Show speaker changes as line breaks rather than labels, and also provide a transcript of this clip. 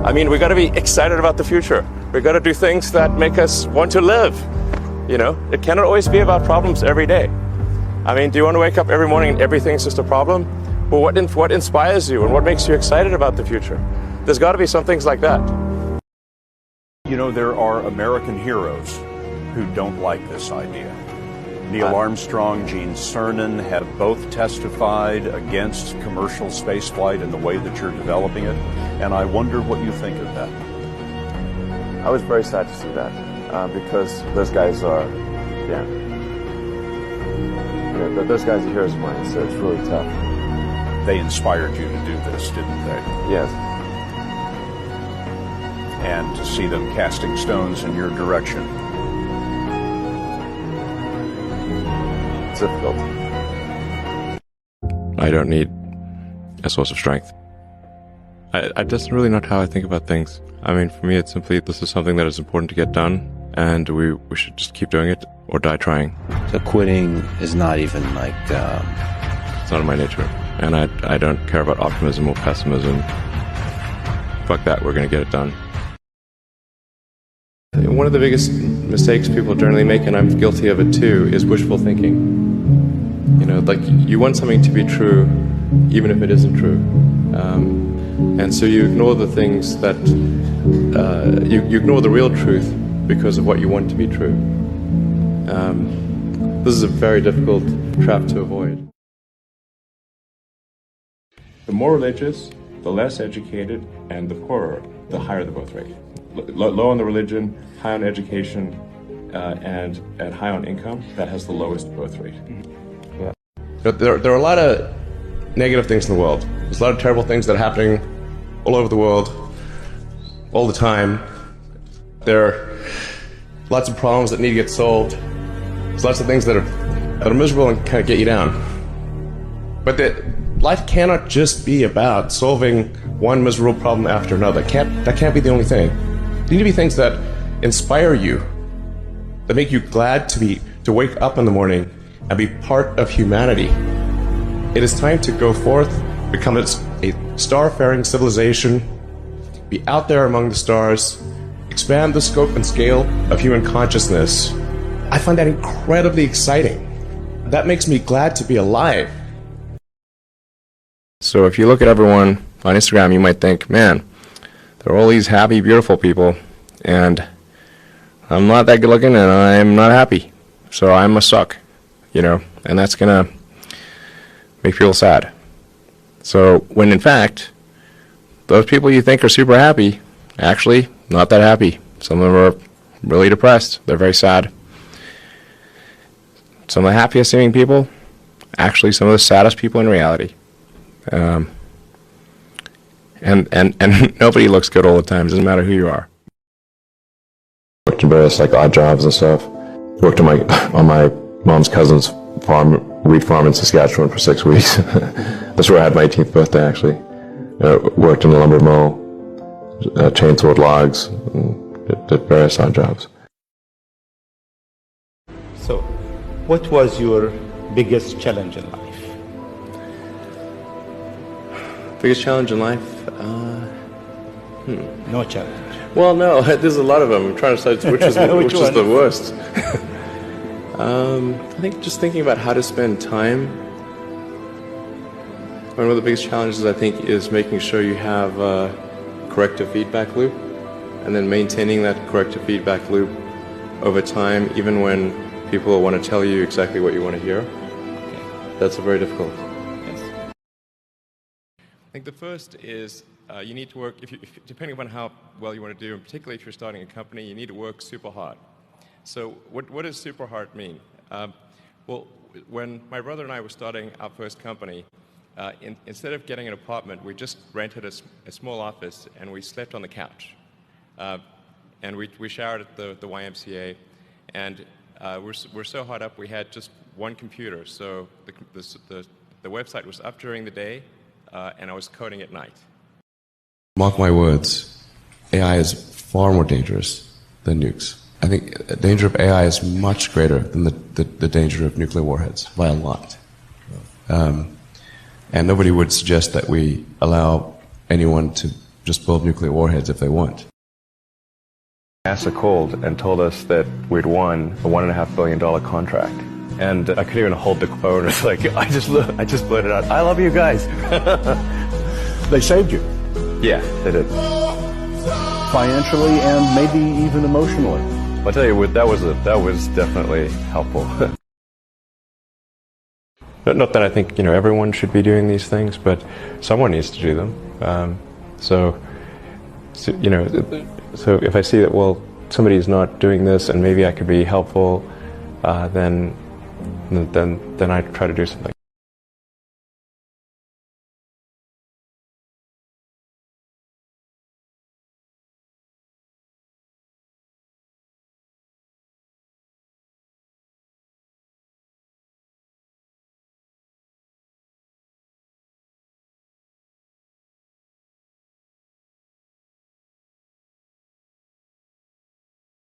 I mean, we got to be excited about the future. We got to do things that make us want to live. You know, it cannot always be about problems every day. I mean, do you want to wake up every morning and everything's just a problem? Well, what inspires you and what makes you excited about the future? There's got to be some things like that.
You know, there are American heroes who don't like this idea. Neil Armstrong, Gene Cernan have both testified against commercial spaceflight and the way that you're developing it, and I wonder what you think of that.
I was very sad to see that, because those guys are, those guys are heroes of mine, so it's really tough.
They inspired you to do this, didn't they?
Yes.
And to see them casting stones in your direction.
It's difficult.
I don't need a source of strength. That's really not how I think about things. I mean, for me, it's simply, this is something that is important to get done, and we should just keep doing it or die trying.
So quitting is not even like...
It's not in my nature. And I don't care about optimism or pessimism. Fuck that, we're going to get it done. One of the biggest mistakes people generally make, and I'm guilty of it too, is wishful thinking. You know, like, you want something to be true, even if it isn't true. And so you ignore the things that, you ignore the real truth because of what you want to be true. This is a very difficult trap to avoid. The more religious, the less educated, and the poorer, the higher the birth rate. Low on the religion, high on education, and high on income, that has the lowest birth rate. Yeah. There are a lot of negative things in the world. There's a lot of terrible things that are happening all over the world, all the time. There are lots of problems that need to get solved. There's lots of things that are miserable and kind of get you down. But life cannot just be about solving one miserable problem after another. That can't be the only thing. There need to be things that inspire you, that make you glad to wake up in the morning and be part of humanity. It is time to go forth, become a star-faring civilization, be out there among the stars, expand the scope and scale of human consciousness. I find that incredibly exciting. That makes me glad to be alive. So if you look at everyone on Instagram, you might think, man, there are all these happy, beautiful people, and I'm not that good looking, and I'm not happy. So I must suck, you know, and that's gonna make people sad. So when in fact, those people you think are super happy, actually not that happy. Some of them are really depressed. They're very sad. Some of the happiest seeming people, actually some of the saddest people in reality. And nobody looks good all the time. Doesn't matter who you are.
Worked in various odd jobs and stuff. Worked on my mom's cousin's farm, wheat farm in Saskatchewan for 6 weeks. That's where I had my 18th birthday, actually. Worked in a lumber mill, chainsawed logs, and did various odd jobs.
So, what was your biggest challenge in life?
Biggest challenge in life?
No challenge.
Well, no, there's a lot of them. I'm trying to decide which is the worst. I think just thinking about how to spend time. One of the biggest challenges, I think, is making sure you have a corrective feedback loop, and then maintaining that corrective feedback loop over time, even when people want to tell you exactly what you want to hear. Okay. That's very difficult. Yes. I think the first is you need to work, depending upon how well you want to do, and particularly if you're starting a company, you need to work super hard. So what does super hard mean? Well, when my brother and I were starting our first company, instead of getting an apartment, we just rented a small office and we slept on the couch. And we showered at the YMCA, and we're so hot up we had just one computer. So the website was up during the day, and I was coding at night. Mark my words, AI is far more dangerous than nukes. I think the danger of AI is much greater than the danger of nuclear warheads, by a lot. And nobody would suggest that we allow anyone to
just build nuclear warheads if they want.
NASA called and told us that we'd won a $1.5 billion contract. And I couldn't even hold the phone. It's like, I just blurted out, I love you guys.
They saved you.
Yeah, they did.
Financially and maybe even emotionally.
I'll tell you what, that was definitely helpful. Not that I think, everyone should be doing these things, but someone needs to do them. So if I see that, well, somebody's not doing this and maybe I could be helpful, then I try to do something.